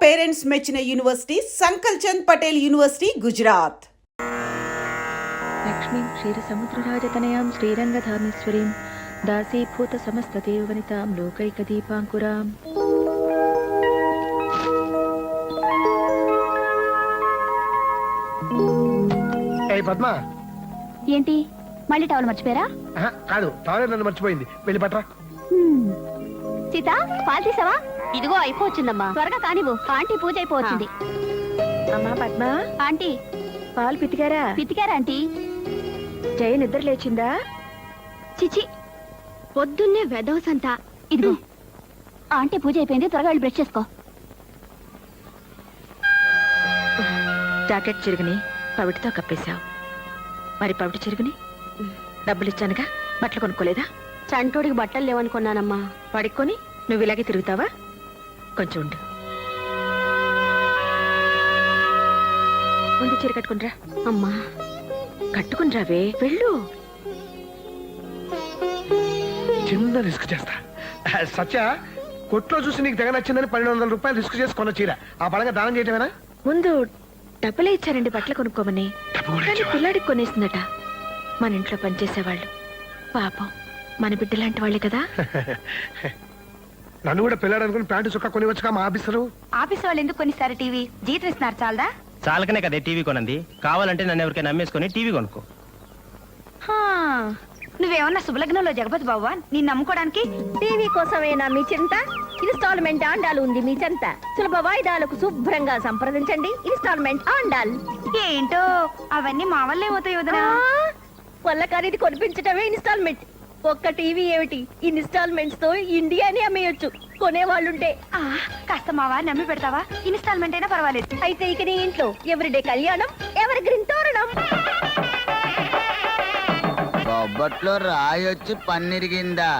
Parents మెచ్చిన university సంకల్ Chand Patel university Gujarat. Lakshmi క్షీర సముద్రరాజతనయాం శ్రీరంగధామేశ్వరీం దాసీభూత సమస్త దేవవనితాం లోకైక దీపాంకురాం. పద్మ ఏంటి మళ్ళీ టవల్ మర్చిపోయారా? కాదు, టవల్ నన్ను మర్చిపోయింది. వెళ్ళి పట్రా. సీత, పాలు తీసావా? ఇదిగో అయిపోవచ్చిందమ్మా, త్వరగా కానివ్వు. ఆంటీ పూజ అయిపోవచ్చింది. అమ్మా పద్మ, ఆంటీ పాలు పితికారా? పితికారా ఆంటీ? జయ నిద్ర లేచిందా? చిచి, పొద్దున్నే వెదవసంతా. ఇదిగో ఆంటీ పూజ అయిపోయింది, త్వరగా వెళ్ళి బ్రష్ చేసుకో. జాకెట్ చిరుగుని పవిటితో కప్పేశావు, మరి పవిటి చిరుగుని డబ్బులు ఇచ్చానుగా, బట్టలు కొనుక్కోలేదా? చంటోడికి బట్టలు లేవనుకున్నానమ్మా. పడుకొని నువ్వు ఇలాగే తిరుగుతావా? కొంచెం ఉండు, ముందు చీర కట్టుకునిరా. అమ్మా కట్టుకునిరావే, వెళ్ళు. చిన్న రిస్క్ చేస్తా. సత్య, కొట్లో చూసి నీకు తెగ నచ్చిందని 1200 రూపాయలు రిస్క్ చేసి కొన్న చీర ఆ బలంగా దానం చేయటమేనా? ముందు డబ్బులే ఇచ్చారండి బట్టలు కొనుక్కోమని, కానీ పిల్లాడికి కొనేసిందట. మన ఇంట్లో పనిచేసేవాళ్ళు పాపం మన బిడ్డలాంటి వాళ్ళే కదా. నన్ను కూడా పిల్లాడనుకుని ప్యాంటు చుక్క కొనివచ్చుగా మా ఆఫీసరు. ఆఫీస్ వాళ్ళు ఎందుకు కొనిస్తారు? టీవీ జీతం ఇస్తున్నారు చాలదా? చాలకనే కదే టీవీ కొనంది. కావాలంటే నన్ను ఎవరికైనా నమ్మేసుకొని టీవీ కొనుక్కో. నువ్వేమన్నా శుభలగ్నంలో జగపతి బాబా? నేను నమ్ముకోవడానికి టీవీ కోసమేనా మీ చింత? ఇన్స్టాల్మెంట్ ఆండాలు ఉంది మీ చెంత. సులభ వాయిదాలకు శుభ్రంగా సంప్రదించండి. ఇన్స్టాల్మెంట్ ఆండాల్. ఏంటో అవన్నీ మా వల్లే అవుతాయి వదినా. వల్ల ఖరీదు కొనిపించటమే ఇన్స్టాల్మెంట్. ఒక్క టీవీ ఏమిటి, ఇన్స్టాల్మెంట్స్ తో ఇండియాని అమ్మేయొచ్చు కొనేవాళ్ళుంటే. కాస్త మా వారిని నమ్మి పెడతావా? ఇన్స్టాల్మెంట్ అయినా పర్వాలేదు. అయితే ఇక నీ ఇంట్లో ఎవరిడే కళ్యాణం, ఎవరి గ్రీన్ తోరణం. బొబ్బట్లో రాయొచ్చి పన్నిరిగిందా?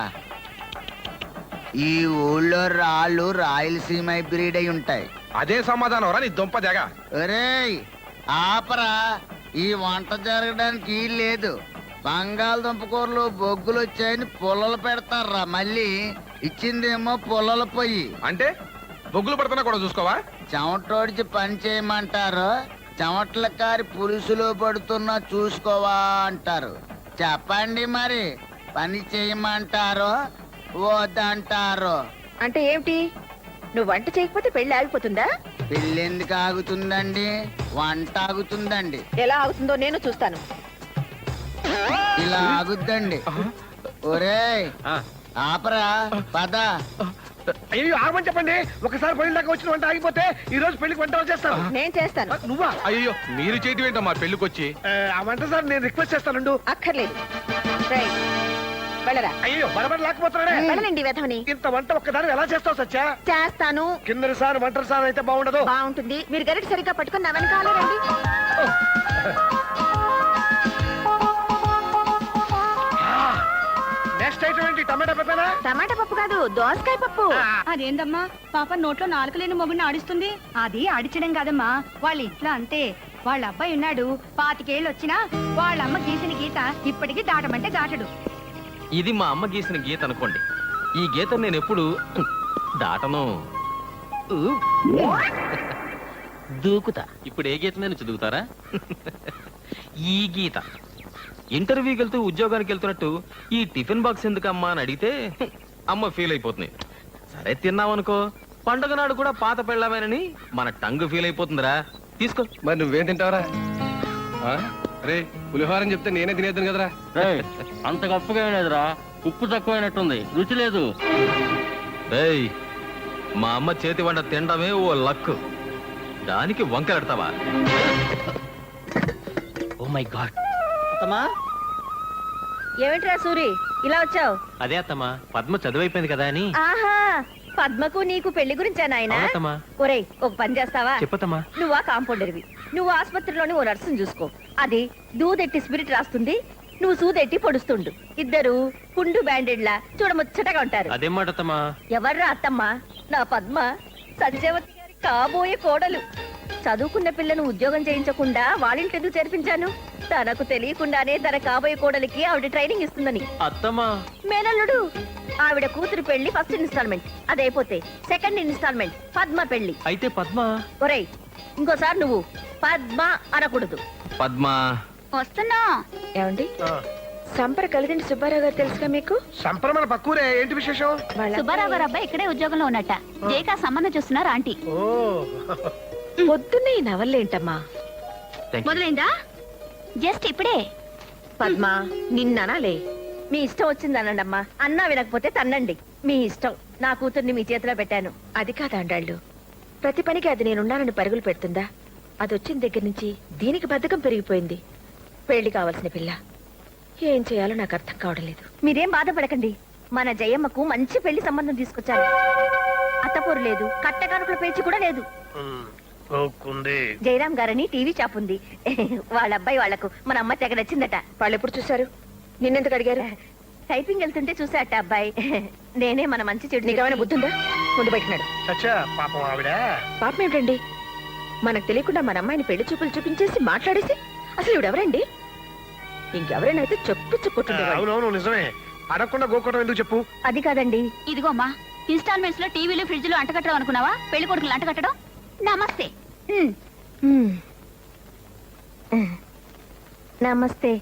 ఈ ఊళ్ళో రాళ్ళు రాయలసీమ బ్రీడ్ అయి ఉంటాయి. అదే సమాధానం రా నీ దుంప జగ. ఒరేయ్ ఆపరా, ఈ వంట జరగడానికి లేదు. బంగాళదుంప కూరలు బొగ్గులు వచ్చాయని పుల్లలు పెడతారా, మళ్ళీ ఇచ్చిందేమో పుల్లల పొయ్యి. అంటే బొగ్గులు పడుతున్నా కూడా చూసుకోవా? చెమటోడిచి పని చేయమంటారు, చెమట్ల కారి పులుసులో పడుతున్నా చూసుకోవా అంటారు. చెప్పండి మరి, పని చేయమంటారో వద్దంటారో? అంటే ఏమిటి? నువ్వు వంట చేయకపోతే పెళ్లి ఆగిపోతుందా? పెళ్ళి ఎందుకు ఆగుతుందండి? వంట ఆగుతుందండి. ఎలా ఆగుతుందో నేను చూస్తాను. ఇలా ఆగుద్దండి. ఒరేయ్ ఆపరా, పద. అయ్యో ఆగమని చెప్పండి. ఒకసారి పెళ్లి దాకా వచ్చిన వంట ఆగిపోతే ఈ రోజు పెళ్లికి వంట చేస్తాను. నేను చేస్తాను. నువ్వా? అయ్యో మీరు చేయటం ఏంటమ్మా పెళ్లికి వచ్చి? ఆ వంట సార్ నేను రిక్వెస్ట్ చేస్తాను. అక్కర్లేదు, వెళ్ళరా. అయ్యో బరబర లేకపోతున్నాడే. వెళ్ళండి వెధవని. ఇంత వంట ఒక్కదాని ఎలా చేస్తావు సత్య? చేస్తాను. కిందటి సార్ వంటల సార్ అయితే బాగుండదు. బాగుంటుంది. మీరు గరిట సరిగ్గా పట్టుకుని నా వెనకాలే రండి. నెక్స్ట్ ఐటమ్ ఏంటి? టమాటా పప్పేనా? టమాటా పప్పు కాదు, దోసకాయ పప్పు. అదేందమ్మా, పాప నోట్లో నాలుక లేని మొగుడిని ఆడిస్తుంది. అది ఆడించడం కాదమ్మా, వాళ్ళ ఇంట్లో అంతే. వాళ్ళ అబ్బాయి ఉన్నాడు, 25 ఏళ్ళు వచ్చినా వాళ్ళ అమ్మ గీసిన గీత ఇప్పటికీ దాటమంటే దాటడు. ఇది మా అమ్మ గీసిన గీత అనుకోండి. ఈ గీత నేను ఎప్పుడు దాటను, దూకుతా. ఇప్పుడు ఏ గీత నేను చదువుతారా? ఈ గీత. ఇంటర్వ్యూకి వెళ్తూ ఉద్యోగానికి వెళ్తున్నట్టు ఈ టిఫిన్ బాక్స్ ఎందుకమ్మా అని అడిగితే అమ్మ ఫీల్ అయిపోతుంది. సరే తిన్నావనుకో, పండుగ నాడు కూడా పాత పెళ్ళమేనని మన టంగ్ ఫీల్ అయిపోతుందిరా. తీసుకో. మరి నువ్వేం తింటావరా? రే పులిహోరని చెప్తే నేనే తినేద్దాను కదరా. అంత గొప్పగా లేదురా, ఉప్పు తక్కువైనట్టుంది, రుచి లేదు. రేయ్, మా అమ్మ చేతి వంట తినడమే ఓ లక్కు, దానికి వంకలెడతావా? Oh my God. అత్తమ్మా, ఏమిట్రా సూరి ఇలా వచ్చావు? అదే అత్తమ్మా, పద్మ చదువైపోయింది కదా అని. ఆహా, పద్మకు నీకు పెళ్లి గురించా నాయనా? అవునత్తమ్మా. ఒరేయ్, ఒక పని చేస్తావా? చెప్పత్తమ్మా. నువ్వా కాంపౌండర్వి, నువ్వు ఆసుపత్రిలోని ఓ నర్సును చూసుకో. అది దూదెట్టి స్పిరిట్ రాస్తుంది, నువ్వు సూదెట్టి పొడుస్తుండు. ఇద్దరు పుండు బ్యాండెడ్లా చూడముచ్చటగా ఉంటారు. అదేం మాట అత్తమ్మా? ఎవర్రా అత్తమ్మ? నా పద్మ, సంజయవతి గారి కాబోయే కోడలు. చదువుకున్న పిల్లను ఉద్యోగం చేయించకుండా వాళ్ళింటెందుకు చేర్పించాను? తనకు తెలియకుండానే తన కాబోయే కోడలికి ఆవిడ ట్రైనింగ్ ఇస్తుందని. అత్తమ్మా, మేనల్లుడు ఆవిడ కూతురు పెళ్లి ఫస్ట్ ఇన్స్టాల్మెంట్ అదైపోతే సెకండ్ ఇన్స్టాల్మెంట్ పద్మ పెళ్లి. అయితే పద్మ ఒరేయ్ ఇంకోసారి నువ్వు పద్మ అనకూడదు. పద్మ వస్తున్నా. ఏమండి సంపర కలిదిండి సుబ్బారావు గారు తెలుసుగా మీకు? సంప్రమణ పక్కూరే, ఏంటి విశేషం? సుబ్బారావు గారు అబ్బాయి ఇక్కడే ఉద్యోగంలో ఉన్నట్ట. జేకా సంబంధం చూస్తున్నారు ఆంటీ. ఓ పొద్దున్నే ఈ నవల్లేంటమ్మా? థాంక్యూ. మొదలైందా? జస్ట్ ఇప్పుడే. పద్మ నిన్ననాలే. మీ ఇష్టం వచ్చిందనండమ్మా. అన్నా వినకపోతే తన్నండి, మీ ఇష్టం. నా కూతుర్ని మీ చేతిలో పెట్టాను. అది కాదండాళ్ళు, ప్రతి పనికి అది నేనున్నానని పరుగులు పెడుతుందా? అది వచ్చిన దగ్గర నుంచి దీనికి బద్ధకం పెరిగిపోయింది. పెళ్లి కావాల్సిన పిల్ల ఏం చేయాలో నాకు అర్థం కావడం లేదు. మీరేం బాధపడకండి, మన జయమ్మకు మంచి పెళ్లి సంబంధం తీసుకొచ్చాను. అత్తపూరు లేదు, కట్టకానుకల పేచి కూడా లేదు. జయరాం గారని టీవీ షాప్ ఉంది. వాళ్ళ అబ్బాయి వాళ్లకు మన అమ్మ తెగ నచ్చిందట. వాళ్ళు ఎప్పుడు చూశారు? నిన్నెందుకు అడిగారు? టైపింగ్ వెళ్తుంటే చూసాట అబ్బాయి. నేనే మన మంచి చెడు. నీకేమైనా బుద్ధుందా? ముందు పెట్టినాడు. సచ్చా పాపం ఆవిడ. పాపం ఏమిటండి, మనకు తెలియకుండా మన అమ్మాయిని పెళ్లి చూపులు చూపించేసి మాట్లాడేసి అసలు ఇవిడెవరండి? ఇంకెవరైనా అయితే చెప్పుకుంటుండేవాడు. అవునవును నిజమే, అడగకుండా గోకోవడం ఎందుకు చెప్పు. అది కాదండి. ఇదిగో అమ్మా, ఇన్స్టాల్మెంట్స్ లో టీవీలు ఫ్రిడ్జ్లు అంటకట్టడం అనుకున్నావా? పెళ్లి కొడుకులు అంటకట్టడం. నమస్తే. నమస్తే.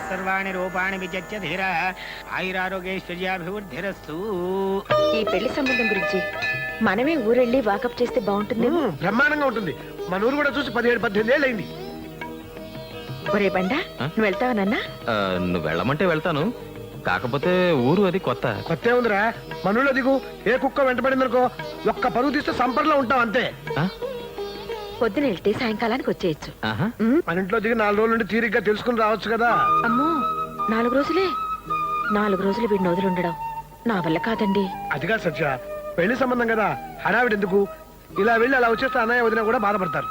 సర్వాణి రూపాణి విచత్య ధీర ఆయురారోగ్యైశ్వర్యాభివృద్ధిరస్తు. ఈ పెళ్లి సంబంధం గురించి మనమే ఊరెళ్ళి వాకప్ చేస్తే బాగుంటుందేమో. బ్రహ్మాండంగా ఉంటుంది. మన ఊరు కూడా చూసి 17-18 ఏళ్ళు అయింది. ఒరే బండా, నువ్వు వెళ్తావా నాన్న? నువ్వు వెళ్ళమంటే వెళ్తాను, కాకపోతే ఊరు అది కొత్త. కొత్త ఉందిరా, మనూళ్ళో దిగు. ఏ కుక్క వెంటబడిందనుకో ఒక్క పరుగు తీస్తే సంపర్లో ఉంటాం అంతే. ఆ? పొద్దున వెళ్తే సాయంకాలానికి వచ్చేయచ్చు. ఆహా. మన ఇంట్లో దిగి 4 రోజుల నుండి తీరిగ్గా తెలుసుకుని రావచ్చు కదా. అమ్మో 4 రోజులే? 4 రోజులు వీడిని వదిలిండడం నా వల్ల కాదండి. అదిగా సత్య, పెళ్లి సంబంధం కదా, హడావిడి ఎందుకు? ఇలా వెళ్ళి అలా వచ్చేస్తే అన్నయ్య వదిన కూడా బాధపడతారు.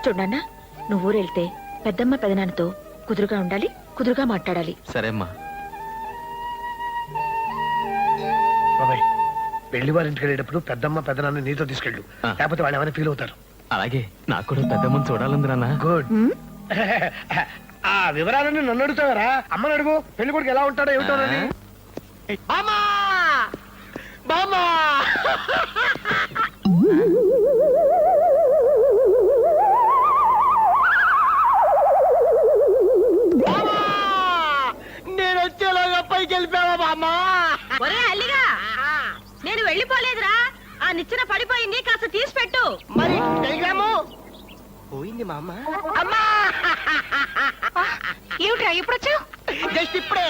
చూడన్నా, నువ్వు ఊరెళ్తే పెద్దమ్మ పెదనాన్నతో కుదురుగా ఉండాలి, కుదురుగా మాట్లాడాలి. సరే అమ్మా. బాబాయ్, పెళ్లి వారింటికి వెళ్ళేటప్పుడు పెద్దమ్మ పెద్దనాన్ని నీతో తీసుకెళ్ళు, లేకపోతే వాళ్ళు ఏమైనా ఫీల్ అవుతారు. అలాగే, నాకు కూడా పెద్దమ్మని చూడాలంది నాన్న. గుడ్. ఆ వివరాలన్నీ నన్ను అడుగుతావరా? అమ్మని అడుగు, పెళ్లి కొడుకు ఎలా ఉంటాడో ఏమిటోనని. బామా బామా నేను వచ్చేలాగా పైకి వెళ్ళిపోయావా బామ్మా? ఒరే అల్లిగా, నేను వెళ్ళిపోలేదురా. ఆ నిచ్చెన పడిపోయింది, కాస్త తీసి పెట్టు. మరి టెలిగ్రాము పోయింది మా అమ్మ. అమ్మా ఏమిట్రా ఇప్పుడు వచ్చావు? జస్ట్ ఇప్పుడే.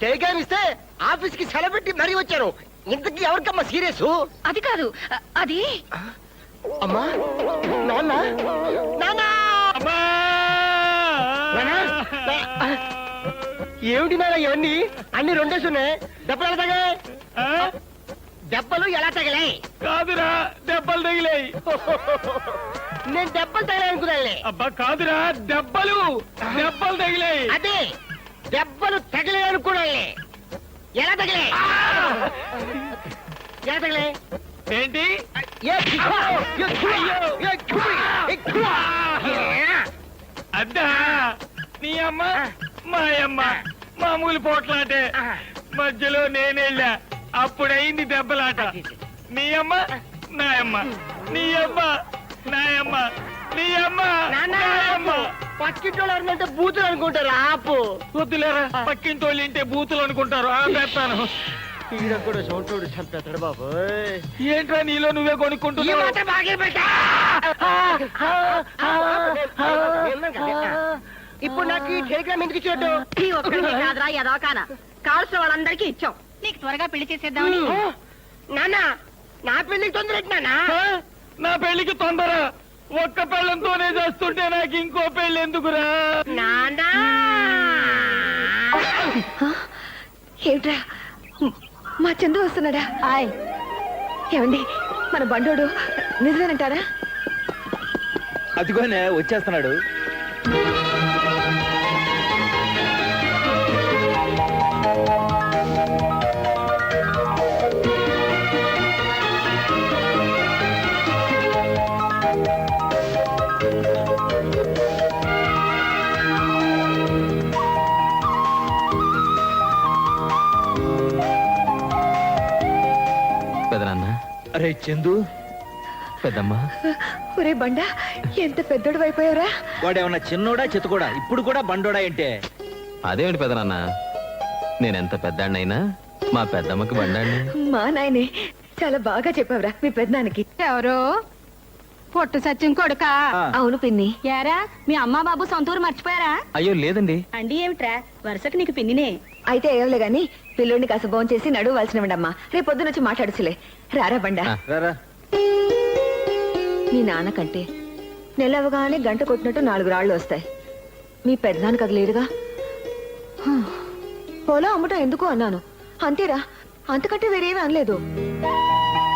టెలిగ్రామ్ ఇస్తే ఆఫీస్ కి సెలవు పెట్టి మరీ వచ్చారు. ఇంతకీ ఎవరికమ్మా సీరియస్? అది కాదు, అది అమ్మా నాన్న నాన్న ఏమిటి నాన్న ఇవన్నీ? అన్ని రెండేసి ఉన్నాయి. దెబ్బలు ఎలా తగిలాయి? దెబ్బలు ఎలా తగిలాయి? కాదురా, దెబ్బలు తగిలాయి. నేను దెబ్బలు తగిలాయి అనుకున్నానులే. అబ్బా కాదురా, దెబ్బలు తగిలాయి. అదే దెబ్బలు తగిలాయి అనుకున్నానులే. ఎలా తగిలాయి? ఎలా తగిలాయి? ఏంటి? అద్దా నీ అమ్మ మా అమ్మ మామూలు పోట్లాటే. మధ్యలో నేనెళ్ళా, అప్పుడైంది దెబ్బలాట. నీ అమ్మ నాయమ్మ, నీ అమ్మ నాయమ్మ, నీ అమ్మ నాయమ్మ. పక్కింటోళ్ళంటే బూతులు అనుకుంటారు. ఆపు వద్దులేరా, పక్కింటోళ్ళు ఇంటే బూతులు అనుకుంటారు. ఆపేస్తాను. ఈడ కూడా సొంటోడు చంపేస్తాడు బాబు. ఏంట్రా నీలో నువ్వే కొనుక్కుంటున్నావు? ఇప్పుడు నాకు ఈ టెలిగ్రామ్ ఎందుకు ఇచ్చాడు? ఈ ఒక్కడికే కాదురా, ఎదవకాన కావాల్సిన వాళ్ళందరికీ ఇచ్చాం. నీకు త్వరగా పెళ్లి చేసేద్దామని. నాన్న, నా పెళ్లికి తొందర నాన్న. నా పెళ్లికి తొందర? ఒక్క పెళ్ళంతోనే చేస్తుంటే నాకు ఇంకో పెళ్లి ఎందుకురా? నాన్న ఏమిట్రా, మా చందు వస్తున్నాడా? ఆయ్ ఏమండి, మన బండోడు నిజమేనంటారా? అదిగోనే వచ్చేస్తున్నాడు. అరే చందు, పెద్దమ్మా ఒరే బండా ఎంత పెద్దోడు అయిపోయారా? వాడేమన్నా చిన్నోడా చిత్తకోడా? ఇప్పుడు కూడా బండోడా ఏంటే? అదేమిటి పెదనాన్న, నేనెంత పెద్దాడినైనా మా పెద్దమ్మకి బండాడిని. మా నాయనే చాలా బాగా చెప్పావురా మీ పెద్దనానికి. ఎవరో పొట్టు సత్యం కొడుక. అవును పిన్ని. యారా మీ అమ్మ బాబు సొంతూరు మర్చిపోయారా? అయ్యో లేదండి. అండి ఏమిట్రా వరుసకి నీకు పిన్నినే. అయితే ఏవలే గాని పిల్లోడిని కాస్త భోం చేసి నడువు వాల్సినవండమ్మా. రేపు పొద్దునొచ్చి మాట్లాడుచులే. రారా బండా. ఆ. రారా. మీ నాన్నకంటే నెలవగానే గంట కొట్టినట్టు 4 రాళ్ళు వస్తాయి. మీ పెద్దనాన్న అది లేదుగా. పొలం అమ్మటం ఎందుకు అన్నాను అంతేరా, అంతకంటే వేరేమీ అనలేదు.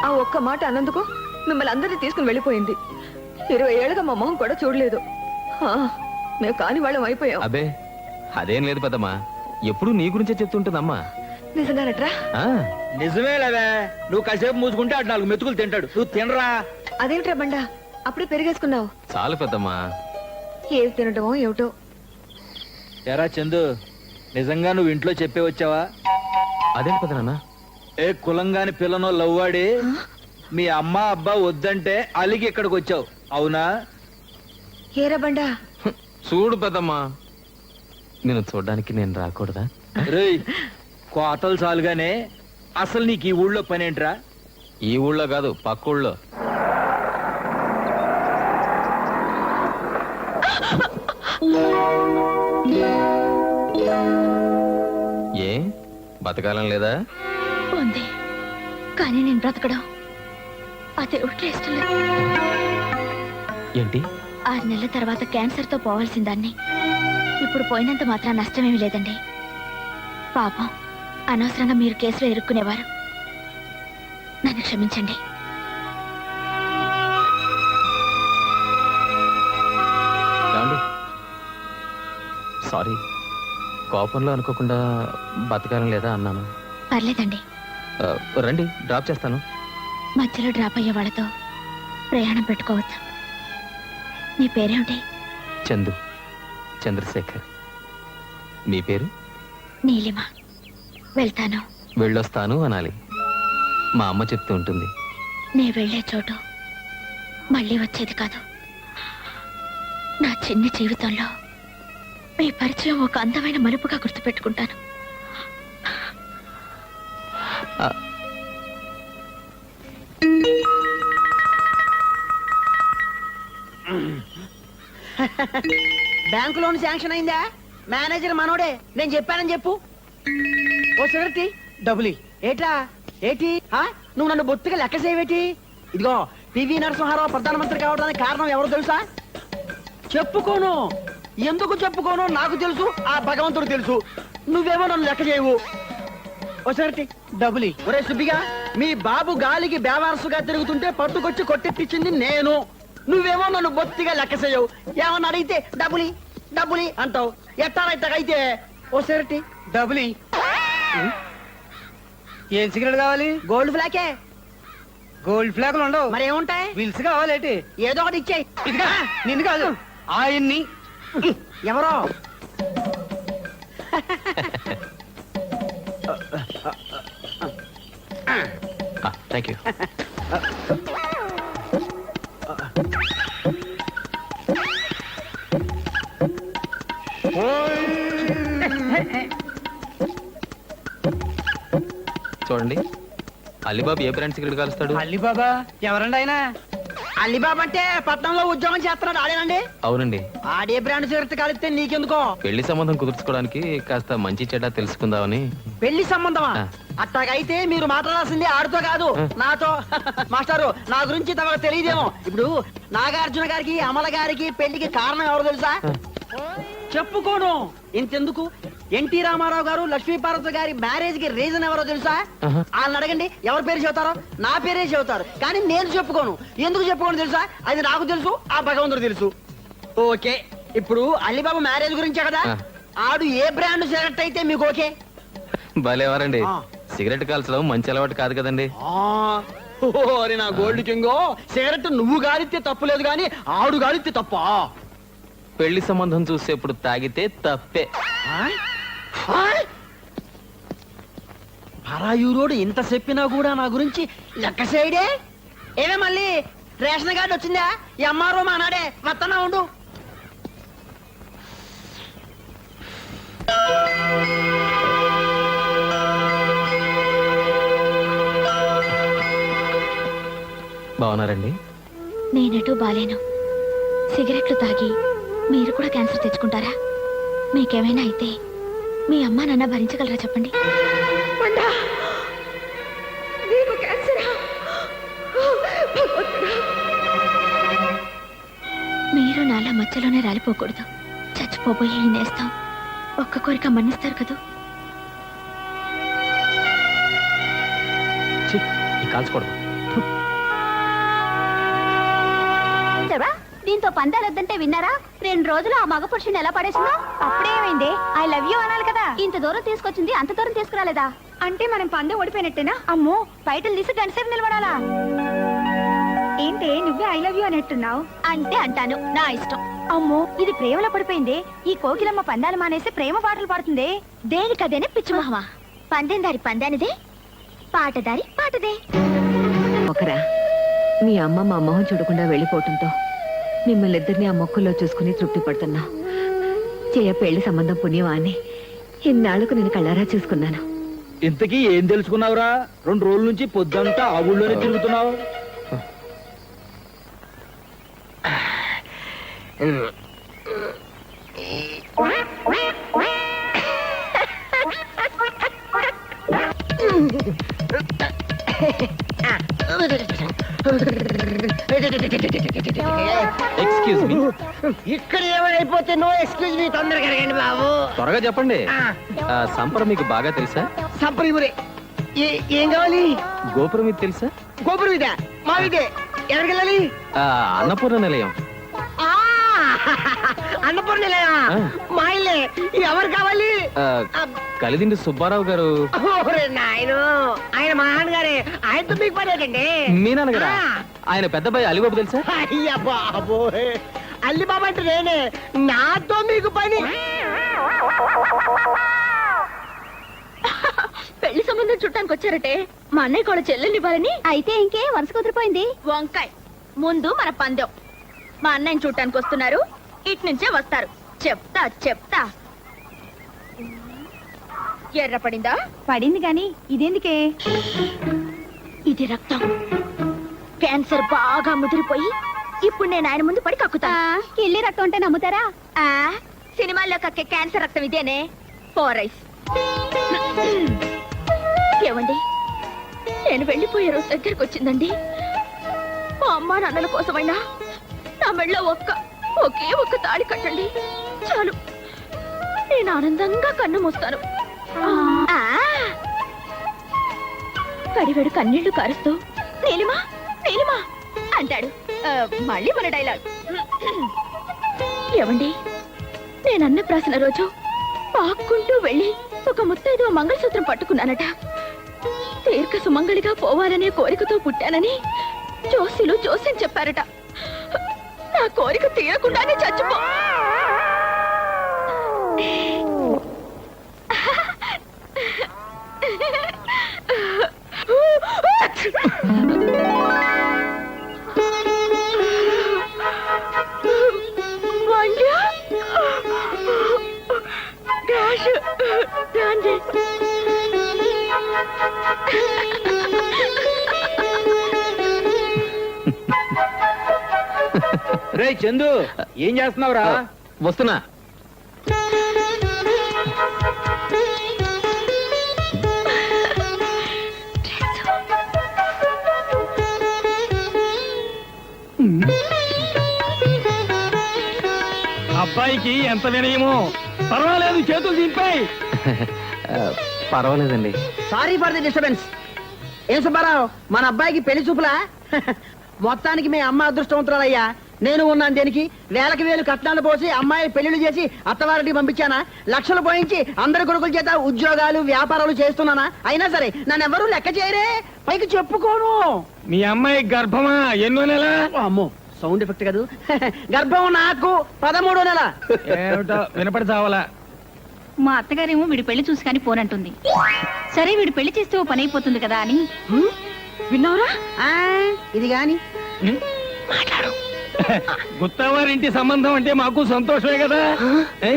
ఆ ఒక్క మాట అన్నందుకు మిమ్మల్ని అందరినీ తీసుకుని వెళ్ళిపోయింది. 20 ఏళ్ళుగా మా మొహం కూడా చూడలేదు. మేము కాని వాళ్ళం అయిపోయాం. అబే అదేం లేదు పెద్దమ్మా, ఎప్పుడు నీ గురించే చెప్తుంటుందమ్మా. నిజంగానట్రా? ఆ, నిజమే లేవే, నువ్వు కాసేపు మూసుకుంటే అటు 4 మెతుకులు తింటాడు. నువ్వు తినరా. అదేమిట్రా బండా అప్పుడే పెరిగేసుకున్నావు? చాలు పెద్దమ్మా. ఏవి తినటమో ఏమిటో. ఎరా చందు, నిజంగా నువ్వు ఇంట్లో చెప్పే వచ్చావా? అదేంటి పెద్దనాన్న? ఏ కులంగాని పిల్లనో లవ్వాడి మీ అమ్మ అబ్బా వద్దంటే అలిగి ఇక్కడికి వచ్చావు, అవునా? ఏరా బండా? చూడు పెద్దమ్మా, నేను చూడ్డానికి నేను రాకూడదా? రేయ్, కోతలు చాలుగానే అసలు నీకు ఈ ఊళ్ళో పనేంట్రా? ఈ ఊళ్ళో కాదు, పక్క ఊళ్ళో. ఏ బతకాలం లేదా? ఉంది కానీ నేను బ్రతకడం అదే ఒట్లే ఇష్టం లేదు. ఏంటి? 6 నెలల తర్వాత క్యాన్సర్ తో పోవాల్సిన దాన్ని ఇప్పుడు పోయినంత మాత్రం నష్టమేమీ లేదండి. పాపం అనవసరంగా మీరు కేసులో ఇరుక్కునేవారు. నన్ను క్షమించండి. ఏమండి? సారీ, కోపంలో అనుకోకుండా బతకాలం లేదా అన్నాను. పర్లేదండి. ఆ, రండి డ్రాప్ చేస్తాను. మధ్యలో డ్రాప్ అయ్యే వాళ్ళతో ప్రయాణం పెట్టుకోవచ్చు. మీ పేరేమిటి? చందు, చంద్రశేఖర్. మీ పేరు? నీలిమ. వెళ్తాను. వెళ్ళొస్తాను అనాలి. మా అమ్మ చెప్తూ ఉంటుంది. నే వెళ్లే చోటు మళ్ళీ వచ్చేది కాదు. నా చిన్న జీవితంలో మీ పరిచయం ఒక అందమైన మలుపుగా గుర్తుపెట్టుకుంటాను. ఆ, బ్యాంకు లోన్ శాంక్షన్ అయిందా? మేనేజర్ మనోడే, నేను చెప్పానని చెప్పు. ఓ సిగరెట్టి డబ్బులి. ఏటా ఏటి నువ్వు నన్ను బొత్తిగా లెక్క చేయవేటి? ఇదిగో పివి నరసింహారావు ప్రధానమంత్రి కావడానికి కారణం ఎవరు తెలుసా? చెప్పుకోను. ఎందుకు చెప్పుకోను నాకు తెలుసు, ఆ భగవంతుడు తెలుసు. నువ్వేమో నన్ను లెక్క చేయవు. ఓ సిగరెట్టి డబ్బులి. ఒరే సుబ్బిగా, మీ బాబు గాలికి బేవారసుగా తిరుగుతుంటే పట్టుకొచ్చి కొట్టెట్టించింది నేను. నువ్వేమో నన్ను బొత్తిగా లెక్క చేయవు. ఏమన్నా అడిగితే డబ్బులి డబ్బులి అంటావు. ఎట్టారైతే ఓ సిగరెట్టి డబ్బులి. ఏం సిగరెట్ కావాలి? గోల్డ్ ఫ్లాకే. గోల్డ్ ఫ్లాగులు ఉండవు, మరి ఏముంటాయి? విల్స్ కావాలేటి? ఏదో ఒకటి ఇచ్చేయి. ఇదిగా నిన్ను కాదు, ఆయన్ని. ఎవరో థ్యాంక్ యూ. చూడండి, అలీబాబు ఏ బ్రాండ్ సిగరెట్ కాలుస్తాడు? అలీబాబా ఎవరండి ఆయన? అలీబాబా అంటే పట్నంలో ఉద్యోగం చేస్తున్నాడు ఆడేనండి. అవునండి. ఆడే బ్రాండ్ సిగరెట్ కలిస్తే నీకెందుకో? పెళ్లి సంబంధం కుదుర్చుకోవడానికి కాస్త మంచి చెడ్డ తెలుసుకుందామని. పెళ్లి సంబంధమా? ఆ. అట్టాగైతే మీరు మాట్లాడాల్సింది ఆడితో కాదు, ఆ. నాతో. మాస్టారు, నా గురించి తమకు తెలియదేమో. ఇప్పుడు నాగార్జున గారికి అమల గారికి పెళ్లికి కారణం ఎవరు తెలుసా? చెప్పుకోను. ఇంతెందుకు, ఎన్టీ రామారావు గారు లక్ష్మీపార్వతి గారి మ్యారేజ్ కి రీజన్ ఎవరో తెలుసా? ఆహా. వాళ్ళని అడగండి, ఎవరి పేరు చెబుతారో. నా పేరే చెబుతారు, కానీ నేను చెప్పుకోను. ఎందుకు చెప్పుకోను తెలుసా? అది నాకు తెలుసు, ఆ భగవంతుడు తెలుసు. ఓకే, ఇప్పుడు అలీబాబు మ్యారేజ్ గురించే కదా. ఆ. ఆడు ఏ బ్రాండ్ సిగరెట్ అయితే మీకు ఓకే? భలేవారండి. ఆ. సిగరెట్ కాల్చడం మంచి అలవాటు కాదు కదండి. ఓరి నా గోల్డ్ కింగో, సిగరెట్ నువ్వు గాలిస్తే తప్పు లేదు, కానీ ఆడు గాలిస్తే తప్ప. పెళ్లి సంబంధం చూసేప్పుడు తాగితే తప్పే. పరాయూరోడు ఇంత చెప్పినా కూడా నా గురించి లెక్క చేయడే. ఏమే మళ్ళీ రేషన్ కార్డు వచ్చిందా? ఈ అమ్మారో మా నాడే వస్తున్నా ఉండు. బాగున్నారండి? నేనెటూ బాలేను. సిగరెట్లు తాగి మీరు కూడా క్యాన్సర్ తెచ్చుకుంటారా? మీకేమైనా అయితే మీ అమ్మ నాన్న భరించగలరా చెప్పండి. మీరు నాలా మధ్యలోనే రాలిపోకూడదు. చచ్చిపోబోయే ఈ నేస్తాం ఒక్క కోరిక మన్నిస్తారు కదూ. ఛీ, ఈ కాల్చకూడదు. దీంతో పందాలొద్దంటే విన్నారా? 2 రోజులు ఆ మగ పురుషుని ఎలా పడేసిందో. అప్పుడేమైంది? ఐ లవ్ యూ అనాలి కదా. ఇంత దూరం తీసుకొచ్చింది, అంత దూరం తీసుకురాలేదా? అంటే మనం పందెం ఓడిపోయినట్టేనా? అమ్మో, బయటలు తీసి గంటసేపు నిలబడాలా? ఏంటి నువ్వే ఐ లవ్ యూ అనేట్టున్నావు? అంటే అంటాను, నా ఇష్టం. అమ్మో, ఇది ప్రేమలో పడిపోయింది. ఈ కోకిలమ్మ పందాలు మానేసి ప్రేమ పాటలు పాడుతుంది. దేనికదేనే పిచ్చి మొహమా. పందెం దారి పందానిదే, పాటదారి పాటదే. ఒకరా మీ అమ్మ మా మొహం చూడకుండా వెళ్ళిపోవటంతో మిమ్మల్ని ఇద్దరిని ఆ మొక్కుల్లో చూసుకుని తృప్తి పడుతున్నా. చేయ పెళ్లి సంబంధం పుణ్యమా అని ఇన్నాళ్లకు నేను కళ్ళారా చూసుకున్నాను. ఇంతకీ ఏం తెలుసుకున్నావురా? 2 రోజుల నుంచి పొద్దంతా ఆ ఊళ్ళోనే తిరుగుతున్నావు. Excuse me. ఇక్కడ ఏమైపోతే నో ఎక్స్క్యూజ్ మీ, తొందరగా అడగండి బాబు. త్వరగా చెప్పండి. సంపర మీకు బాగా తెలుసా? సంపరి ఊరే. ఏం కావాలి? గోపురం ఇది తెలుసా? గోపురం ఇదే, మా ఇదే. ఎక్కడికి వెళ్ళాలి? అన్నపూర్ణ నిలయం. ఆ, అన్నపూర్ణ నిలయమా? ఆ. మా ఇల్లే. ఎవరు కావాలి? కలిదిండి సుబ్బారావు గారు. ఓరే నాయను, ఆయన మా నాన్నగారే. ఆయనతో మీకు పని ఏంటండి? మీ నాన్నగారా? ఆయన పెద్దబాయి అలిబాబు తెలుసా? అయ్యా బాబోయ్, అల్లి బాబా అంటే నేనే. నాతో మీకు పని? పెళ్లి సంబంధం చుట్టానికి వచ్చారటే మా అన్నయ్య కూడా చెల్లెల్ని ఇవ్వాలని. అయితే ఇంకే వరుస కుదిరిపోయింది. వంకాయ్, ముందు మన పందెం. మా అన్నయ్యని చూడటానికి వస్తున్నారు, ఇటు నుంచే వస్తారు. చెప్తా చెప్తా. ఎర్ర పడిందా? పడింది గాని ఇదేందుకే? ఇది రక్తం. క్యాన్సర్ బాగా ముదిరిపోయి ఇప్పుడు నేను ఆయన ముందు పడి కక్కుతా. కిళ్ళి రక్తం అంటే నమ్ముతారా? సినిమాల్లో కక్కే క్యాన్సర్ రక్తం ఇదేనే. పోరైస్. ఏమండి, నేను వెళ్ళిపోయే రోజు దగ్గరకు వచ్చిందండి. మా అమ్మ నాన్నల కోసమైనా నా మెళ్ళో ఒకే ఒక్క తాళి కట్టండి చాలు. నేను ఆనందంగా కన్ను మూస్తాను. కడివెడు కన్నీళ్లు కారుస్తూ నీలిమా నీలిమా అంటాడు. మళ్ళీ మన డైలాగ్. ఏమండి, నేను అన్నప్రాసన రోజు పాక్కుంటూ వెళ్ళి ఒక ముత్తైదువ మంగళసూత్రం పట్టుకున్నానట. దీర్ఘ సుమంగళిగా పోవాలనే కోరికతో పుట్టానని జోస్యం చెప్పారట. నా కోరిక తీరకుండానే చచ్చిపో. రే చందు, ఏం చేస్తున్నావురా? వస్తున్నా. అబ్బాయికి ఎంత వినయమో. పర్వాలేదు, చేతులు దింపాయి. పర్వాలేదండి. Sorry for the disturbance. ఏం సుబ్బారావు, మన అబ్బాయికి పెళ్లి చూపులా? మొత్తానికి మీ అమ్మ అదృష్టవంతురాలయ్యా. నేను ఉన్నాను దేనికి? వేలకి వేలు కట్నాలు పోసి అమ్మాయిని పెళ్లిళ్ళు చేసి అత్తవారికి పంపించానా? లక్షలు పోయించి అందరి కొడుకుల చేత ఉద్యోగాలు వ్యాపారాలు చేస్తున్నానా? అయినా సరే నన్ను ఎవరూ లెక్క చేయరే, పైకి చెప్పుకోను. మీ అమ్మాయి గర్భమా? ఎన్నో నెల? అమ్మో, సౌండ్ ఎఫెక్ట్ కాదు. గర్భం నాకు 13వ నెల. ఏమిటో వినపడి చావాలా? మా అత్తగారేమో వీడి పెళ్లి చూసి కానీ పోనంటుంది. సరే వీడు పెళ్లి చేస్తే ఓ పని అయిపోతుంది కదా అని. విన్నావురా ఆ, ఇది గాని గుత్తవారింటి సంబంధం అంటే మాకు సంతోషమే కదా ఏ?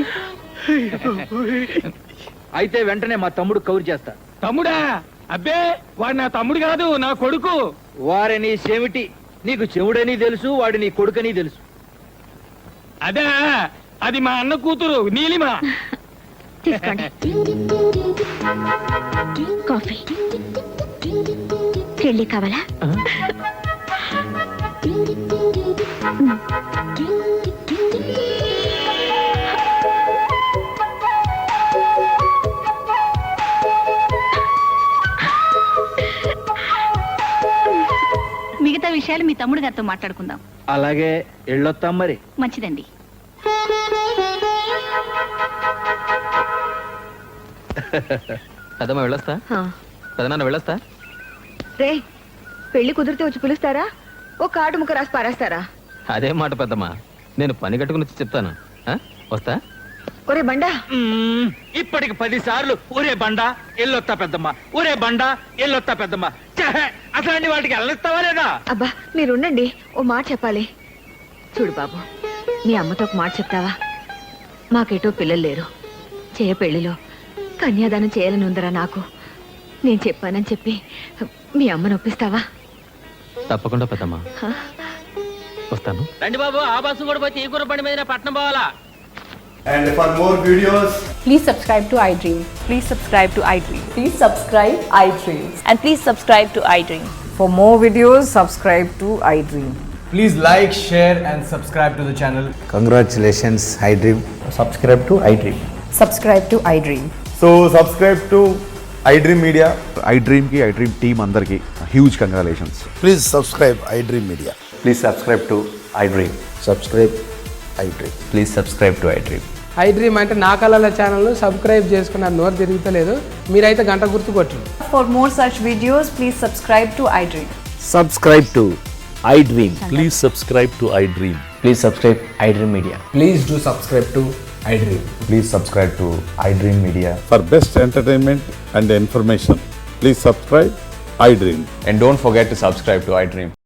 అయితే వెంటనే మా తమ్ముడు కౌరు చేస్తా. తమ్ముడా అబ్బే వాడు నా తమ్ముడు కాదు నా కొడుకు. వారిని చెవిటి నీకు చెవుడని తెలుసు, వాడి నీ కొడుకని తెలుసు. అదే అది మా అన్న కూతురు నీలిమ. తీసుకోండి కాఫీ కెళ్ళి కావాలా మిగతా విషయాలు మీ తమ్ముడు గారితో మాట్లాడుకుందాం. అలాగే ఎళ్ళొత్తాం మరి. మంచిదండి. పెద్దమ్మ వెళ్ళొస్తా, పెదనాన్న వెళ్ళొస్తా. రే పెళ్లి కుదిరితే వచ్చి పిలుస్తారా ఓ కార్డు ముక్క రాసి పారేస్తారా? అదే మాట పెద్దమ్మ, నేను పని కట్టుకుని వచ్చి చెప్తాను. ఆ? వస్తా. ఒరే బండా ఇప్పటికి 10 సార్లు ఊరే బండ ఎల్లొత్తా పెద్దమ్మ, ఊరే బండ ఎల్లొత్తా పెద్దమ్మ. ఛే! అసలు వాటికి వెళ్ళొస్తావా లేదా? అబ్బా మీరుండండి, ఓ మాట చెప్పాలి. చూడు బాబు, మీ అమ్మతో ఒక మాట చెప్తావా? మాకేటో పిల్లలు లేరు, చేయ పెళ్లిలో కన్యాదానం చేయాలని ఉందరా నాకు. నేను చెప్పానని చెప్పి మీ అమ్మను ఒప్పిస్తావా? తప్పకుండా పెద్దమ్మ, హ? వస్తాను. రండి బాబు, ఆ బస్సు కూడా పోతే ఈ కూర బండి మీద పట్నం పోవాలా? And for more videos, Please subscribe to iDream. Please subscribe to iDream. Please subscribe iDream. And please subscribe to iDream. For more videos, subscribe to iDream. please like, share, and subscribe to the channel. Congratulations iDream. Subscribe to iDream. Subscribe to iDream. So, subscribe to iDream Media. iDream की iDream team अंदर की huge congratulations. Please subscribe iDream media. Please subscribe to iDream. Subscribe iDream. Please subscribe to iDream. iDream అంటే నా కళల channel subscribe చేసుకున్న నోరు తిరుగుతలేదు. మీరైతే గంట గుర్తు కొట్టండి. For more such videos, please subscribe to iDream. Subscribe to iDream. Please subscribe to iDream. Please subscribe iDream media. Please do subscribe to iDream. Please subscribe to iDream Media. For best entertainment and information, please subscribe iDream. And don't forget to subscribe to iDream.